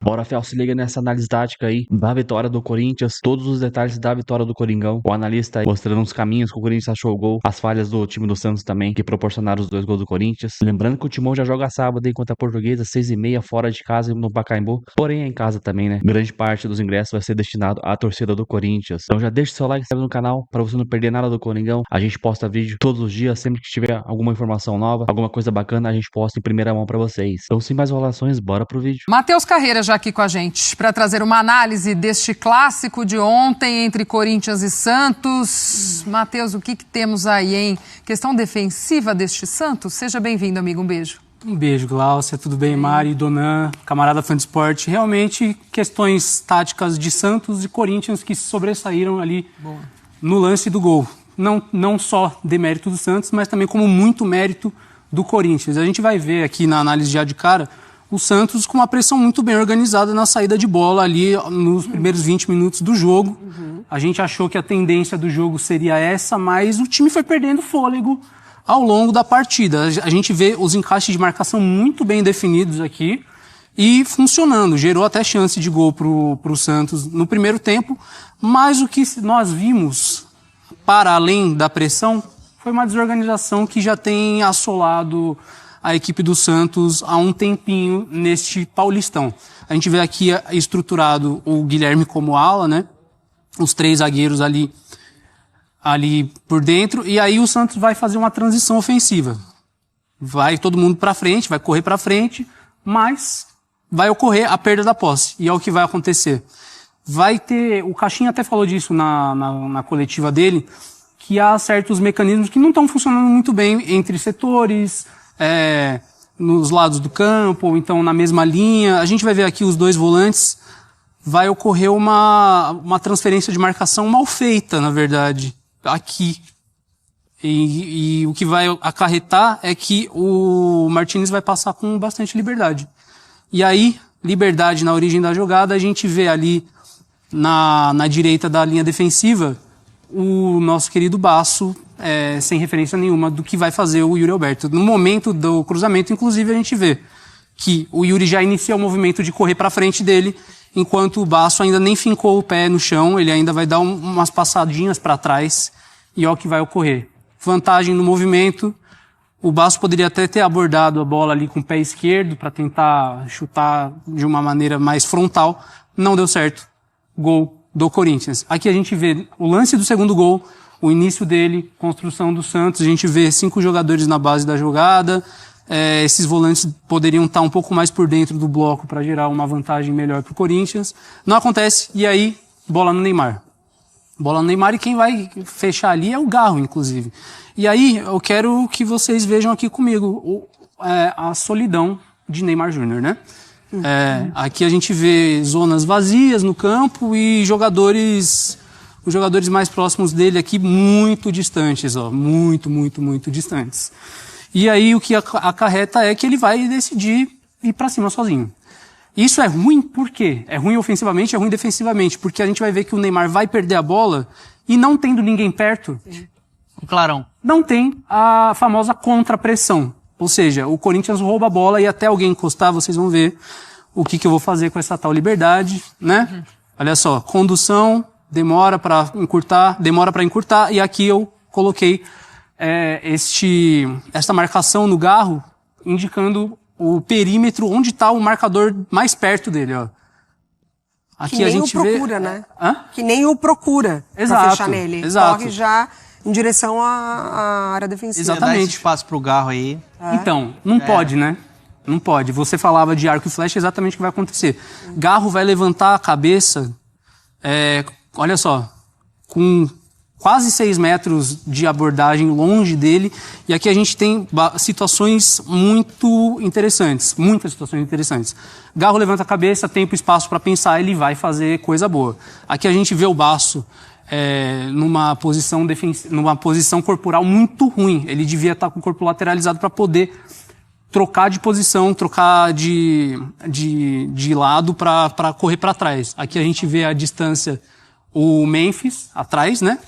Bora, Fel, se liga nessa análise tática aí da vitória do Corinthians, todos os detalhes da vitória do Coringão. O analista aí mostrando os caminhos que o Corinthians achou o gol, as falhas do time do Santos também, que proporcionaram os 2 gols do Corinthians. Lembrando que o Timão já joga sábado aí contra a Portuguesa, 6h30, fora de casa no Pacaembu. Porém, é em casa também, né? Grande parte dos ingressos vai ser destinado à torcida do Corinthians. Então já deixa o seu like, se inscreve no canal, pra você não perder nada do Coringão. A gente posta vídeo todos os dias, sempre que tiver alguma informação nova, alguma coisa bacana, a gente posta em primeira mão pra vocês. Então, sem mais enrolações, bora pro vídeo. Matheus Carreira já aqui com a gente para trazer uma análise deste clássico de ontem entre Corinthians e Santos. Matheus, o que temos aí, hein? Questão defensiva deste Santos? Seja bem-vindo, amigo. Um beijo. Um beijo, Glaucia. Tudo bem, Mari, Donan, camarada fã de esporte. Realmente, questões táticas de Santos e Corinthians que se sobressaíram ali no lance do gol. Não só de mérito do Santos, mas também como muito mérito do Corinthians. A gente vai ver aqui na análise já de cara o Santos com uma pressão muito bem organizada na saída de bola ali nos primeiros 20 minutos do jogo. A gente achou que a tendência do jogo seria essa, mas o time foi perdendo fôlego ao longo da partida. A gente vê os encaixes de marcação muito bem definidos aqui e funcionando. Gerou até chance de gol pro Santos no primeiro tempo, mas o que nós vimos, para além da pressão, foi uma desorganização que já tem assolado a equipe do Santos há um tempinho neste Paulistão. A gente vê aqui estruturado o Guilherme como ala, né? Os 3 zagueiros ali por dentro, e aí o Santos vai fazer uma transição ofensiva. Vai todo mundo para frente, vai correr para frente, mas vai ocorrer a perda da posse, e é o que vai acontecer. Vai ter, o Caixinha até falou disso na coletiva dele, que há certos mecanismos que não estão funcionando muito bem entre setores, nos lados do campo, ou então na mesma linha. A gente vai ver aqui os 2 volantes, vai ocorrer uma transferência de marcação mal feita, na verdade, aqui. E o que vai acarretar é que o Martínez vai passar com bastante liberdade. E aí, liberdade na origem da jogada, a gente vê ali na direita da linha defensiva o nosso querido Basso, sem referência nenhuma do que vai fazer o Yuri Alberto. No momento do cruzamento, inclusive, a gente vê que o Yuri já inicia o movimento de correr para frente dele, enquanto o Basso ainda nem fincou o pé no chão, ele ainda vai dar umas passadinhas para trás, e é o que vai ocorrer. Vantagem no movimento, o Basso poderia até ter abordado a bola ali com o pé esquerdo para tentar chutar de uma maneira mais frontal, não deu certo. Gol do Corinthians. Aqui a gente vê o lance do segundo gol, o início dele, construção do Santos, a gente vê 5 jogadores na base da jogada, esses volantes poderiam estar um pouco mais por dentro do bloco para gerar uma vantagem melhor para o Corinthians. Não acontece, e aí, bola no Neymar. Bola no Neymar, e quem vai fechar ali é o Garro, inclusive. E aí, eu quero que vocês vejam aqui comigo a solidão de Neymar Júnior, né? Aqui a gente vê zonas vazias no campo e os jogadores mais próximos dele aqui muito distantes, muito distantes. E aí o que acarreta é que ele vai decidir ir para cima sozinho. Isso é ruim por quê? É ruim ofensivamente, é ruim defensivamente, porque a gente vai ver que o Neymar vai perder a bola e não tendo ninguém perto, o clarão, não tem a famosa contrapressão. Ou seja, o Corinthians rouba a bola e até alguém encostar, vocês vão ver o que eu vou fazer com essa tal liberdade, né? Olha só, condução, demora para encurtar, e aqui eu coloquei esta marcação no Garro, indicando o perímetro onde está o marcador mais perto dele, ó. Aqui que nem a gente o procura, vê, né? Hã? Que nem o procura pra fechar nele. Exato. Corre já em direção à área defensiva. Exatamente. Dá esse espaço pro Garro aí. Então, não pode, né? Não pode. Você falava de arco e flecha, é exatamente o que vai acontecer. Garro vai levantar a cabeça, olha só, com quase 6 metros de abordagem longe dele, e aqui a gente tem situações muito interessantes, muitas situações interessantes. Garro levanta a cabeça, tempo e espaço para pensar, ele vai fazer coisa boa. Aqui a gente vê o Basso numa posição corporal muito ruim. Ele devia estar com o corpo lateralizado para poder trocar de posição, trocar de lado para correr para trás. Aqui a gente vê a distância, o Memphis atrás, né?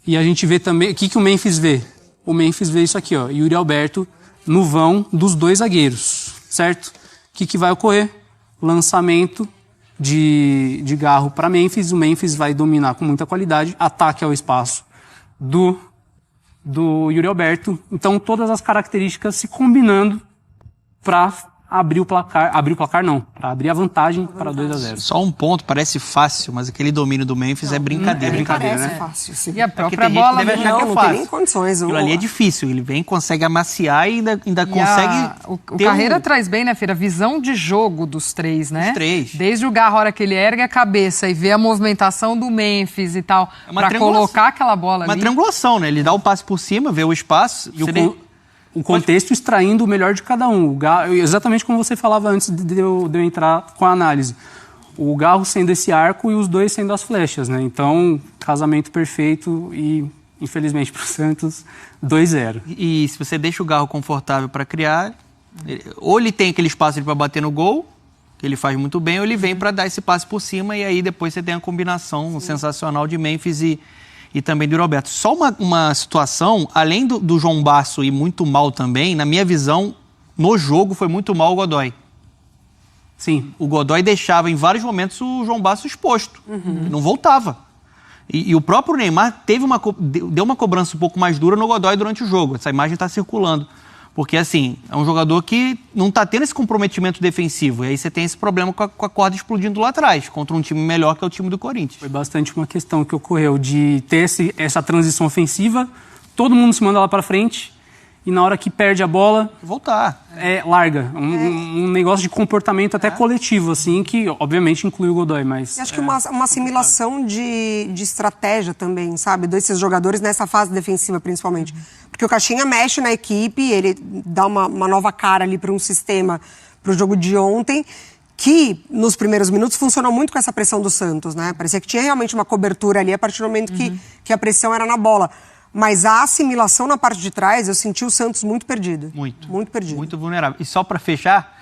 E a gente vê também, o que o Memphis vê? O Memphis vê isso aqui, ó, Yuri Alberto no vão dos 2 zagueiros, certo? O que vai ocorrer? lançamento de Garro para Memphis. O Memphis vai dominar com muita qualidade, ataque ao espaço do Yuri Alberto. Então, todas as características se combinando para abrir o placar não, para abrir a vantagem para 2-0. Só um ponto, parece fácil, mas aquele domínio do Memphis é brincadeira. Parece né? fácil, sim. E a própria bola deve achar que é não fácil. tem nem condições. Aquilo ali é difícil, ele vem, consegue amaciar e ainda consegue... O Carreira traz bem, né, Feira, a visão de jogo dos três, né? Dos três. Desde o Garro, a hora que ele ergue a cabeça e vê a movimentação do Memphis e tal, pra colocar aquela bola ali. Uma triangulação, né? Ele dá o passe por cima, vê o espaço... E o contexto extraindo o melhor de cada um. O Garro, exatamente como você falava antes de eu entrar com a análise. O Garro sendo esse arco e os dois sendo as flechas, né? Então, casamento perfeito e, infelizmente, para o Santos, 2-0. E se você deixa o Garro confortável para criar, ou ele tem aquele espaço para bater no gol, que ele faz muito bem, ou ele vem para dar esse passe por cima e aí depois você tem a combinação sensacional de Memphis e também do Roberto. Só uma situação, além do João Basso ir muito mal também, na minha visão, no jogo foi muito mal o Godoy. Sim. O Godoy deixava em vários momentos o João Basso exposto. Não voltava. E o próprio Neymar deu uma cobrança um pouco mais dura no Godoy durante o jogo. Essa imagem está circulando. Porque, assim, é um jogador que não está tendo esse comprometimento defensivo. E aí você tem esse problema com a corda explodindo lá atrás, contra um time melhor que é o time do Corinthians. Foi bastante uma questão que ocorreu de ter essa transição ofensiva, todo mundo se manda lá para frente e na hora que perde a bola... Voltar. Larga. Um negócio de comportamento até coletivo, assim, que obviamente inclui o Godoy, mas... E acho que uma assimilação de estratégia também, sabe? Desses jogadores nessa fase defensiva, principalmente. Porque o Caixinha mexe na equipe, ele dá uma nova cara ali para um sistema, para o jogo de ontem, que nos primeiros minutos funcionou muito com essa pressão do Santos, né? Parecia que tinha realmente uma cobertura ali a partir do momento que a pressão era na bola. Mas a assimilação na parte de trás, eu senti o Santos muito perdido. Muito perdido. Muito vulnerável. E só para fechar,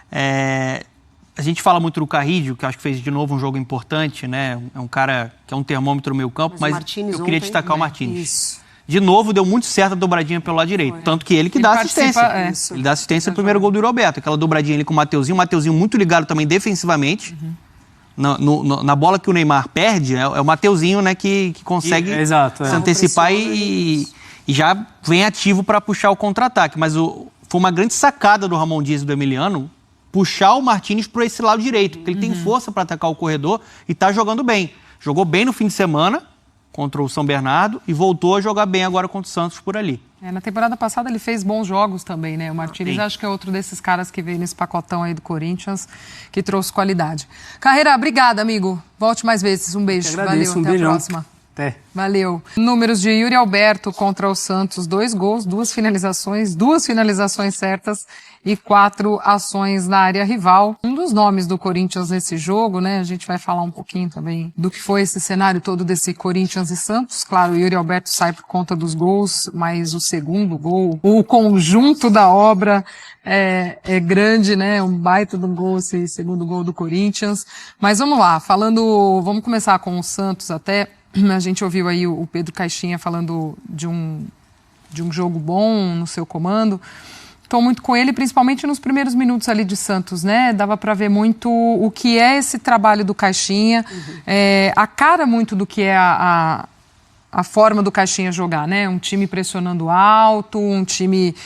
a gente fala muito do Carrídio, que acho que fez de novo um jogo importante, né? É um cara que é um termômetro no meio campo, mas eu queria destacar o Martínez. Isso. De novo, deu muito certo a dobradinha pelo lado direito. Tanto que ele dá assistência. Ele dá assistência no primeiro gol do Roberto. Aquela dobradinha ali com o Mateuzinho muito ligado também defensivamente. Na bola que o Neymar perde, é o Mateuzinho, né, que consegue se antecipar e já vem ativo para puxar o contra-ataque. Mas foi uma grande sacada do Ramon Dias e do Emiliano puxar o Martínez para esse lado direito, porque ele tem força para atacar o corredor e está jogando bem. Jogou bem no fim de semana contra o São Bernardo e voltou a jogar bem agora contra o Santos por ali. Na temporada passada ele fez bons jogos também, né? O Martínez acho que é outro desses caras que veio nesse pacotão aí do Corinthians, que trouxe qualidade. Carreira, obrigada, amigo. Volte mais vezes. Um beijo. Agradeço, valeu, até a próxima. Até. Valeu. Números de Yuri Alberto contra o Santos, 2 gols, 2 finalizações certas e 4 ações na área rival. Um dos nomes do Corinthians nesse jogo, né? A gente vai falar um pouquinho também do que foi esse cenário todo desse Corinthians e Santos. Claro, o Yuri Alberto sai por conta dos gols, mas o segundo gol, o conjunto da obra é grande, né? Um baita do gol, esse segundo gol do Corinthians. Mas vamos lá, vamos começar com o Santos até. A gente ouviu aí o Pedro Caixinha falando de um jogo bom no seu comando. Estou muito com ele, principalmente nos primeiros minutos ali de Santos, né? Dava para ver muito o que é esse trabalho do Caixinha, a cara muito do que é a forma do Caixinha jogar, né? Um time pressionando alto, um time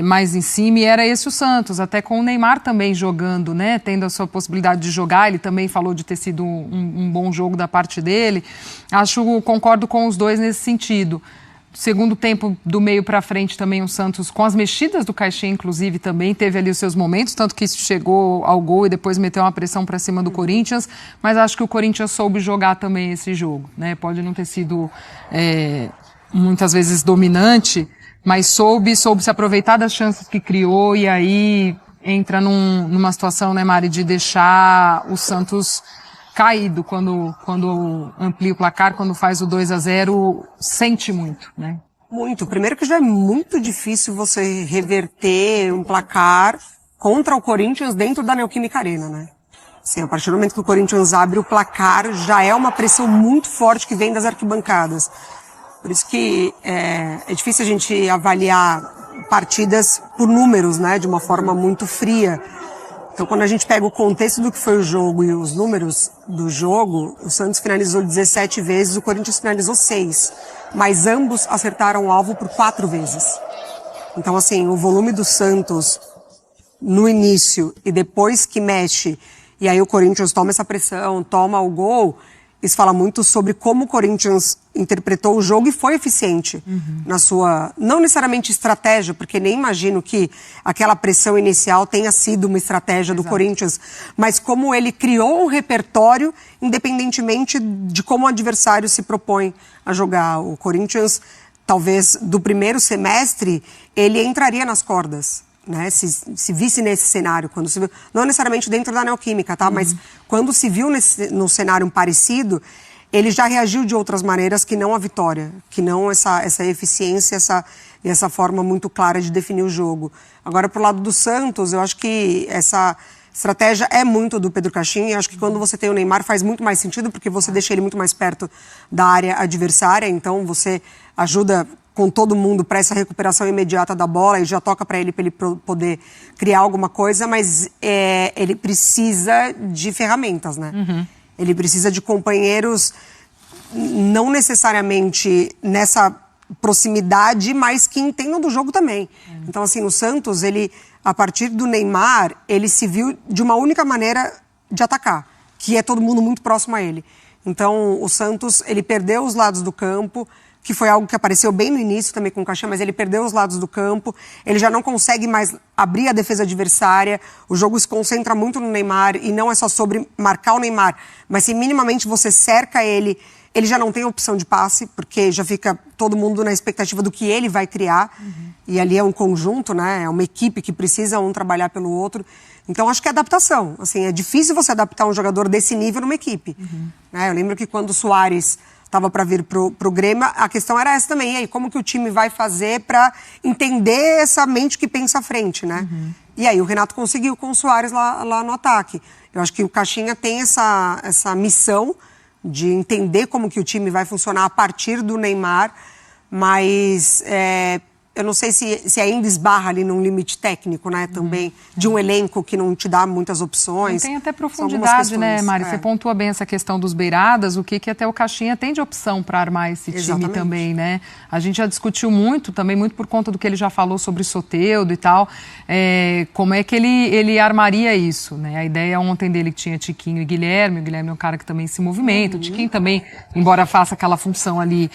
mais em cima, e era esse o Santos, até com o Neymar também jogando, né? Tendo a sua possibilidade de jogar, ele também falou de ter sido um bom jogo da parte dele. Concordo com os dois nesse sentido. Segundo tempo, do meio para frente também o Santos, com as mexidas do Caixinha, inclusive, também teve ali os seus momentos, tanto que chegou ao gol e depois meteu uma pressão para cima do Corinthians, mas acho que o Corinthians soube jogar também esse jogo, né? Pode não ter sido muitas vezes dominante, mas soube se aproveitar das chances que criou e aí entra numa situação, né, Mari, de deixar o Santos caído quando amplia o placar, quando faz o 2-0, sente muito, né? Muito. Primeiro que já é muito difícil você reverter um placar contra o Corinthians dentro da Neoquímica Arena, né? Assim, a partir do momento que o Corinthians abre o placar, já é uma pressão muito forte que vem das arquibancadas. Por isso que é difícil a gente avaliar partidas por números, né? De uma forma muito fria. Então, quando a gente pega o contexto do que foi o jogo e os números do jogo, o Santos finalizou 17 vezes, o Corinthians finalizou 6. Mas ambos acertaram o alvo por 4 vezes. Então, assim, o volume do Santos no início e depois que mexe, e aí o Corinthians toma essa pressão, toma o gol, isso fala muito sobre como o Corinthians interpretou o jogo e foi eficiente na sua, não necessariamente estratégia, porque nem imagino que aquela pressão inicial tenha sido uma estratégia do Corinthians, mas como ele criou um repertório independentemente de como o adversário se propõe a jogar. O Corinthians, talvez do primeiro semestre, ele entraria nas cordas. Né, se visse nesse cenário, quando se viu, não necessariamente dentro da Neoquímica, tá? Mas quando se viu no cenário parecido, ele já reagiu de outras maneiras que não a vitória, que não essa eficiência, essa forma muito clara de definir o jogo. Agora, pro lado do Santos, eu acho que essa estratégia é muito do Pedro Caixinha, e acho que quando você tem o Neymar faz muito mais sentido, porque você deixa ele muito mais perto da área adversária, então você ajuda com todo mundo para essa recuperação imediata da bola e já toca para ele poder criar alguma coisa, mas ele precisa de ferramentas, né? Ele precisa de companheiros, não necessariamente nessa proximidade, mas que entendam do jogo também. Então, assim, o Santos, ele, a partir do Neymar, ele se viu de uma única maneira de atacar, que é todo mundo muito próximo a ele. Então, o Santos, ele perdeu os lados do campo, que foi algo que apareceu bem no início também com o Caixinha, mas ele perdeu os lados do campo, ele já não consegue mais abrir a defesa adversária, o jogo se concentra muito no Neymar, e não é só sobre marcar o Neymar, mas se minimamente você cerca ele, ele já não tem opção de passe, porque já fica todo mundo na expectativa do que ele vai criar, e ali é um conjunto, né? É uma equipe que precisa um trabalhar pelo outro. Então, acho que é adaptação. Assim, é difícil você adaptar um jogador desse nível numa equipe. Né? Eu lembro que quando o Soares estava para vir pro Grêmio, a questão era essa também. E aí, como que o time vai fazer para entender essa mente que pensa à frente, né? E aí o Renato conseguiu com o Soares lá no ataque. Eu acho que o Caixinha tem essa missão de entender como que o time vai funcionar a partir do Neymar, mas eu não sei se ainda esbarra ali num limite técnico, né, também, de um elenco que não te dá muitas opções. Não tem até profundidade, né, Mari? Você pontua bem essa questão dos beiradas, o que até o Caixinha tem de opção para armar esse time também, né? A gente já discutiu muito, também muito por conta do que ele já falou sobre Soteldo e tal, como é que ele armaria isso, né? A ideia ontem dele que tinha Tiquinho e Guilherme, o Guilherme é um cara que também se movimenta, o Tiquinho também, embora faça aquela função ali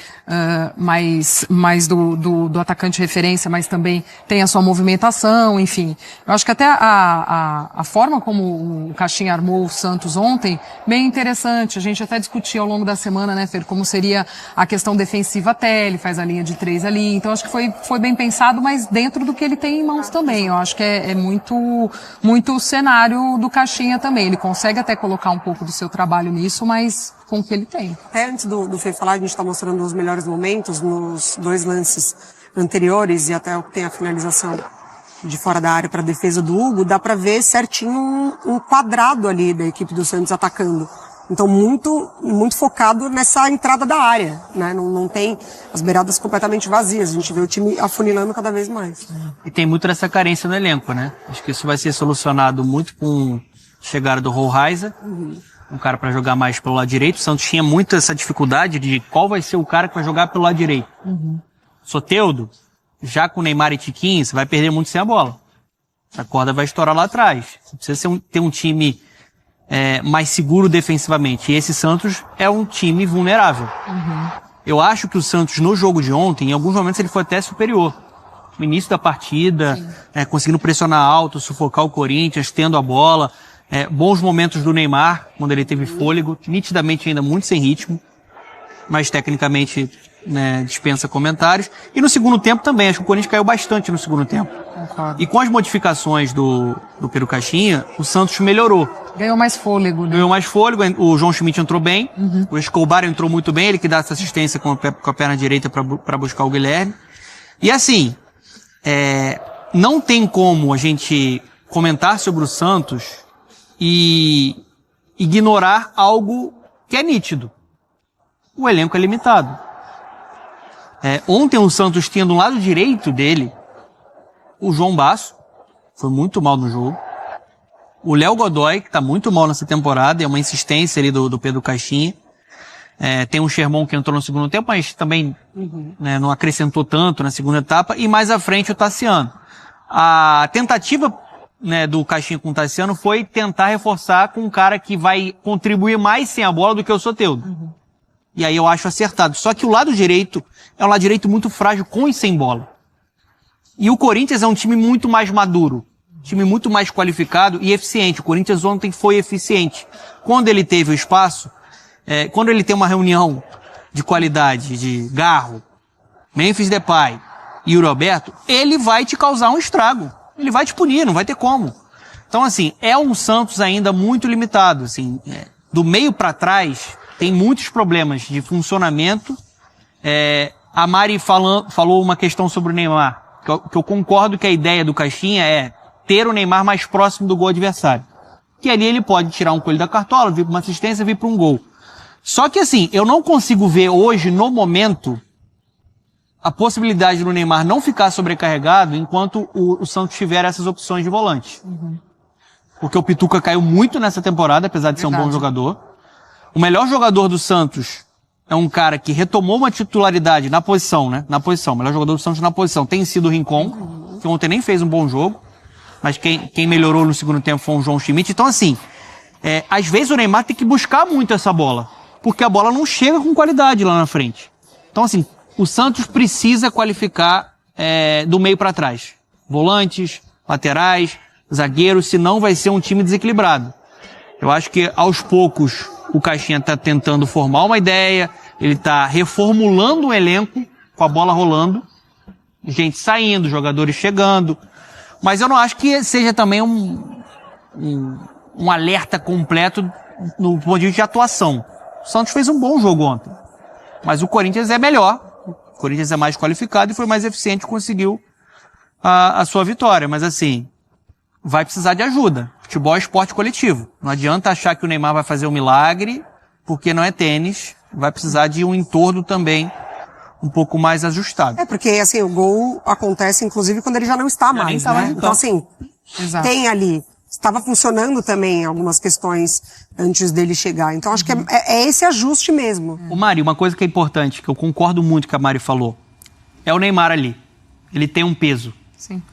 mais do atacante referência, mas também tem a sua movimentação, enfim. Eu acho que até a forma como o Caixinha armou o Santos ontem, bem interessante. A gente até discutiu ao longo da semana, né, Fer, como seria a questão defensiva até, ele faz a linha de 3 ali, então acho que foi bem pensado, mas dentro do que ele tem em mãos também. Eu acho que é muito o cenário do Caixinha também. Ele consegue até colocar um pouco do seu trabalho nisso, mas com o que ele tem. Até antes do Fê falar, a gente está mostrando os melhores momentos nos 2 lances anteriores e até o que tem a finalização de fora da área para a defesa do Hugo, dá para ver certinho um quadrado ali da equipe do Santos atacando. Então muito focado nessa entrada da área, né? Não tem as beiradas completamente vazias, a gente vê o time afunilando cada vez mais. E tem muito dessa carência no elenco, né? Acho que isso vai ser solucionado muito com a chegada do Rollheiser, um cara para jogar mais pelo lado direito. O Santos tinha muito essa dificuldade de qual vai ser o cara que vai jogar pelo lado direito. Soteldo, já com Neymar e Tiquinho, você vai perder muito sem a bola. A corda vai estourar lá atrás. Você precisa ter um time mais seguro defensivamente. E esse Santos é um time vulnerável. Eu acho que o Santos, no jogo de ontem, em alguns momentos ele foi até superior. No início da partida, conseguindo pressionar alto, sufocar o Corinthians, tendo a bola. Bons momentos do Neymar, quando ele teve fôlego, nitidamente ainda muito sem ritmo, mas tecnicamente, né, dispensa comentários. E no segundo tempo também, acho que o Corinthians caiu bastante no segundo tempo. Concordo. E com as modificações do Pedro Caixinha, o Santos melhorou. Ganhou mais fôlego, né? Ganhou mais fôlego, o João Schmidt entrou bem, o Escobar entrou muito bem, ele que dá essa assistência com a perna direita para buscar o Guilherme. E assim, não tem como a gente comentar sobre o Santos e ignorar algo que é nítido. O elenco é limitado. Ontem o Santos tinha do lado direito dele o João Basso, foi muito mal no jogo. O Léo Godoy, que tá muito mal nessa temporada, é uma insistência ali do Pedro Caixinha. Tem o Sherman que entrou no segundo tempo, mas também né, não acrescentou tanto na segunda etapa. E mais à frente o Tassiano. A tentativa né, do Caixinha com o Tassiano foi tentar reforçar com um cara que vai contribuir mais sem a bola do que o Soteldo. E aí eu acho acertado. Só que o lado direito é um lado direito muito frágil com e sem bola. E o Corinthians é um time muito mais maduro. Time muito mais qualificado e eficiente. O Corinthians ontem foi eficiente. Quando ele teve o espaço, quando ele tem uma reunião de qualidade de Garro, Memphis Depay e Yuri Alberto, ele vai te causar um estrago. Ele vai te punir, não vai ter como. Então, assim, é um Santos ainda muito limitado. Assim, do meio para trás, tem muitos problemas de funcionamento. A Mari falou uma questão sobre o Neymar, que eu concordo que a ideia do Caixinha é ter o Neymar mais próximo do gol adversário. Que ali ele pode tirar um coelho da cartola, vir para uma assistência, vir para um gol. Só que assim, eu não consigo ver hoje, no momento, a possibilidade do Neymar não ficar sobrecarregado enquanto o Santos tiver essas opções de volante. Porque o Pituca caiu muito nessa temporada, apesar de ser um bom jogador. O melhor jogador do Santos é um cara que retomou uma titularidade na posição, né? Na posição. O melhor jogador do Santos na posição tem sido o Rincon, que ontem nem fez um bom jogo. Mas quem melhorou no segundo tempo foi o João Schmidt. Então, assim, às vezes o Neymar tem que buscar muito essa bola, porque a bola não chega com qualidade lá na frente. Então, assim, o Santos precisa qualificar do meio para trás. Volantes, laterais, zagueiros, senão vai ser um time desequilibrado. Eu acho que, aos poucos, o Caixinha está tentando formar uma ideia, ele está reformulando o elenco com a bola rolando, gente saindo, jogadores chegando. Mas eu não acho que seja também um alerta completo no ponto de vista de atuação. O Santos fez um bom jogo ontem. Mas o Corinthians é melhor. O Corinthians é mais qualificado e foi mais eficiente, conseguiu a sua vitória. Mas assim, vai precisar de ajuda. Futebol é esporte coletivo. Não adianta achar que o Neymar vai fazer um milagre, porque não é tênis. Vai precisar de um entorno também um pouco mais ajustado. Porque assim, o gol acontece inclusive quando ele já não está mais, né? Então assim, tem ali, estava funcionando também algumas questões antes dele chegar. Então acho que é esse ajuste mesmo. O Mari, uma coisa que é importante, que eu concordo muito com a Mari falou, é o Neymar ali. Ele tem um peso. Sim.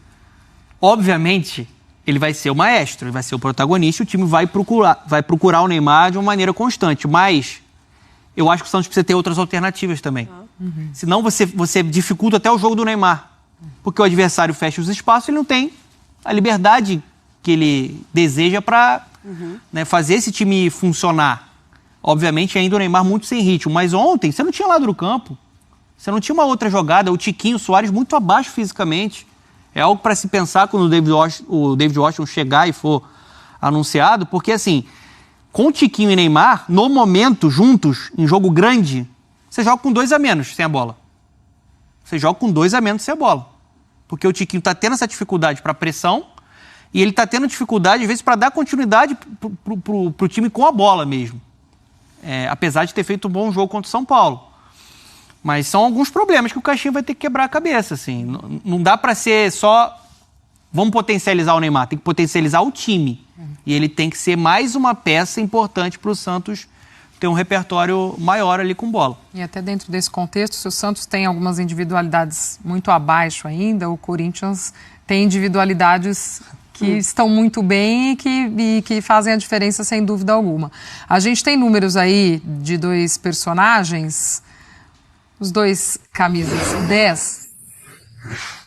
Obviamente, ele vai ser o maestro, ele vai ser o protagonista, o time vai procurar o Neymar de uma maneira constante, mas eu acho que o Santos precisa ter outras alternativas também. Senão você dificulta até o jogo do Neymar. Porque o adversário fecha os espaços, ele não tem a liberdade que ele deseja para fazer esse time funcionar. Obviamente, ainda o Neymar muito sem ritmo. Mas ontem, você não tinha lado do campo. Você não tinha uma outra jogada. O Tiquinho, o Soares muito abaixo fisicamente. É algo para se pensar quando o David Washington chegar e for anunciado. Porque, assim, com o Tiquinho e Neymar, no momento, juntos, em jogo grande, você joga com 2 a menos sem a bola. Você joga com 2 a menos sem a bola. Porque o Tiquinho está tendo essa dificuldade para pressão e ele está tendo dificuldade, às vezes, para dar continuidade pro time com a bola mesmo. Apesar de ter feito um bom jogo contra o São Paulo. Mas são alguns problemas que o Caixinha vai ter que quebrar a cabeça. Assim. Não dá para ser só... Vamos potencializar o Neymar. Tem que potencializar o time. E ele tem que ser mais uma peça importante para o Santos ter um repertório maior ali com bola. E até dentro desse contexto, se o Santos tem algumas individualidades muito abaixo ainda, o Corinthians tem individualidades que estão muito bem e que fazem a diferença sem dúvida alguma. A gente tem números aí de 2 personagens, os 2 camisas 10,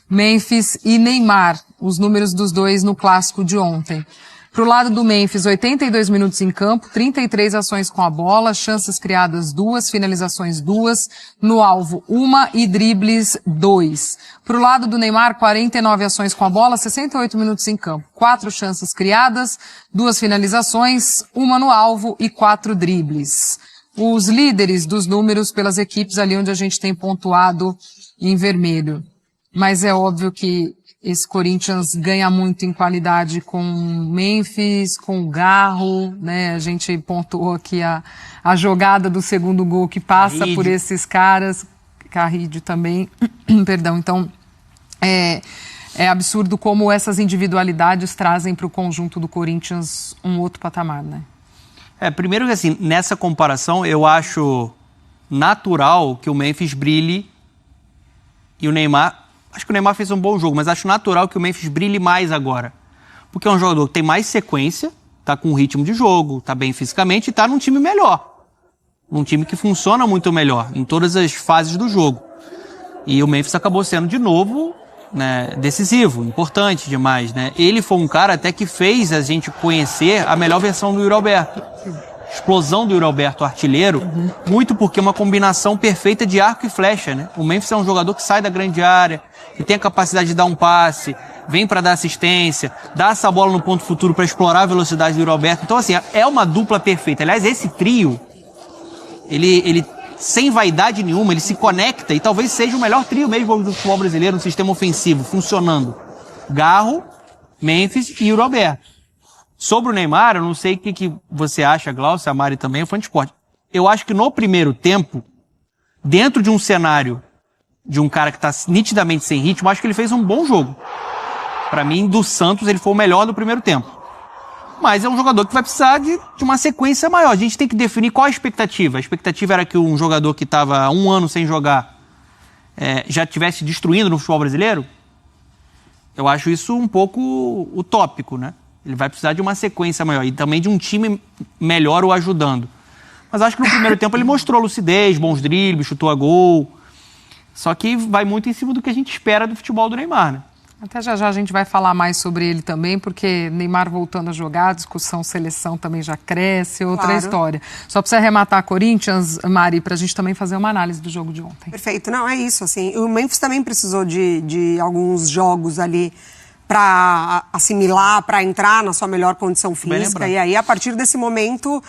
Memphis e Neymar, os números dos 2 no clássico de ontem. Para o lado do Memphis, 82 minutos em campo, 33 ações com a bola, chances criadas 2, finalizações 2, no alvo 1 e dribles 2. Para o lado do Neymar, 49 ações com a bola, 68 minutos em campo, 4 chances criadas, 2 finalizações, 1 no alvo e 4 dribles. Os líderes dos números pelas equipes ali onde a gente tem pontuado em vermelho. Mas é óbvio que esse Corinthians ganha muito em qualidade com Memphis, com o Garro, né? A gente pontuou aqui a jogada do segundo gol que passa Carrídio por esses caras. Carrídio também, perdão. Então, É absurdo como essas individualidades trazem para o conjunto do Corinthians um outro patamar, né? Primeiro que assim, nessa comparação, eu acho natural que o Memphis brilhe e o Neymar... Acho que o Neymar fez um bom jogo, mas acho natural que o Memphis brilhe mais agora. Porque é um jogador que tem mais sequência, tá com ritmo de jogo, tá bem fisicamente e tá num time melhor. Um time que funciona muito melhor em todas as fases do jogo. E o Memphis acabou sendo, de novo, né, decisivo, importante demais, né? Ele foi um cara até que fez a gente conhecer a melhor versão do Yuri Alberto. Explosão do Yuri Alberto, artilheiro, muito porque é uma combinação perfeita de arco e flecha, né? O Memphis é um jogador que sai da grande área, que tem a capacidade de dar um passe, vem para dar assistência, dá essa bola no ponto futuro para explorar a velocidade do Yuri Alberto. Então, assim, é uma dupla perfeita. Aliás, esse trio, ele sem vaidade nenhuma, ele se conecta e talvez seja o melhor trio mesmo do futebol brasileiro no sistema ofensivo, funcionando. Garro, Memphis e Yuri Alberto. Sobre o Neymar, eu não sei o que você acha, Glaucio, a Mari também, o fã de esporte. Eu acho que no primeiro tempo, dentro de um cenário de um cara que está nitidamente sem ritmo, acho que ele fez um bom jogo. Para mim, do Santos, ele foi o melhor do primeiro tempo. Mas é um jogador que vai precisar de uma sequência maior. A gente tem que definir qual a expectativa. A expectativa era que um jogador que estava há um ano sem jogar já estivesse destruindo no futebol brasileiro. Eu acho isso um pouco utópico, né? Ele vai precisar de uma sequência maior e também de um time melhor o ajudando. Mas acho que no primeiro tempo ele mostrou lucidez, bons dribles, chutou a gol. Só que vai muito em cima do que a gente espera do futebol do Neymar, né? Até já a gente vai falar mais sobre ele também, porque Neymar voltando a jogar, a discussão seleção também já cresce, outra história. Só para você arrematar Corinthians, Mari, para a gente também fazer uma análise do jogo de ontem. Perfeito. Não, é isso. Assim, o Memphis também precisou de alguns jogos ali para assimilar, para entrar na sua melhor condição física. E aí, a partir desse momento,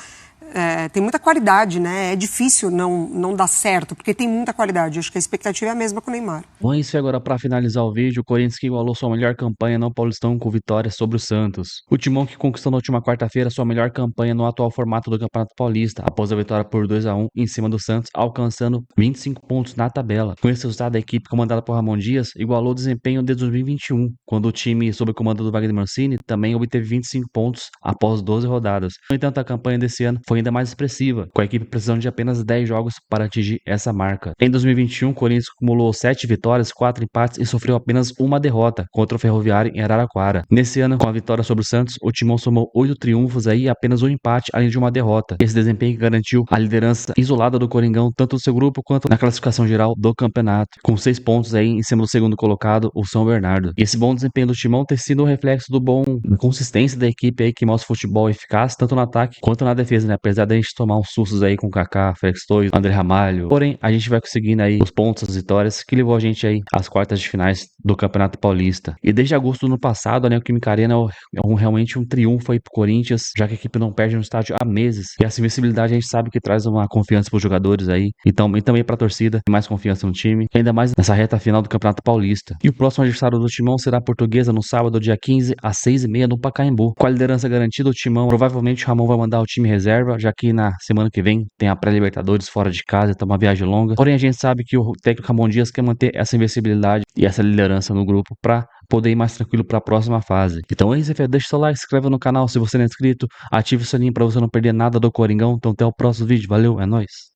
tem muita qualidade, né? É difícil não dar certo, porque tem muita qualidade. Acho que a expectativa é a mesma com o Neymar. Bom, isso agora para finalizar o vídeo, o Corinthians que igualou sua melhor campanha no Paulistão com vitória sobre o Santos. O Timão que conquistou na última quarta-feira sua melhor campanha no atual formato do Campeonato Paulista, após a vitória por 2-1 em cima do Santos, alcançando 25 pontos na tabela. Com esse resultado, a equipe comandada por Ramon Dias igualou o desempenho desde 2021, quando o time sob o comando do Wagner Mancini também obteve 25 pontos após 12 rodadas. No entanto, a campanha desse ano foi ainda mais expressiva, com a equipe precisando de apenas 10 jogos para atingir essa marca. Em 2021, o Corinthians acumulou 7 vitórias, 4 empates e sofreu apenas uma derrota contra o Ferroviário em Araraquara. Nesse ano, com a vitória sobre o Santos, o Timão somou 8 triunfos e apenas um empate, além de uma derrota. Esse desempenho garantiu a liderança isolada do Coringão, tanto no seu grupo quanto na classificação geral do campeonato, com 6 pontos aí em cima do segundo colocado, o São Bernardo. E esse bom desempenho do Timão tem sido um reflexo da consistência da equipe aí que mostra futebol eficaz, tanto no ataque quanto na defesa, né? Apesar da gente tomar uns sustos aí com o Kaká, Félix Torres, André Ramalho. Porém, a gente vai conseguindo aí os pontos, as vitórias, que levou a gente aí às quartas de finais do Campeonato Paulista. E desde agosto do ano passado, né, o Química Arena realmente um triunfo aí pro Corinthians, já que a equipe não perde no estádio há meses. E essa invencibilidade a gente sabe que traz uma confiança pros jogadores aí, então, e também pra torcida, mais confiança no time, ainda mais nessa reta final do Campeonato Paulista. E o próximo adversário do Timão será a Portuguesa no sábado, dia 15, às 6h30 no Pacaembu. Com a liderança garantida, o Timão, provavelmente o Ramon vai mandar o time reserva, já que na semana que vem tem a pré-Libertadores fora de casa, então uma viagem longa. Porém, a gente sabe que o técnico Ramon Dias quer manter essa invencibilidade e essa liderança no grupo para poder ir mais tranquilo para a próxima fase. Então é isso, deixa seu like, se inscreva no canal se você não é inscrito, ative o sininho para você não perder nada do Coringão. Então até o próximo vídeo, valeu, é nóis!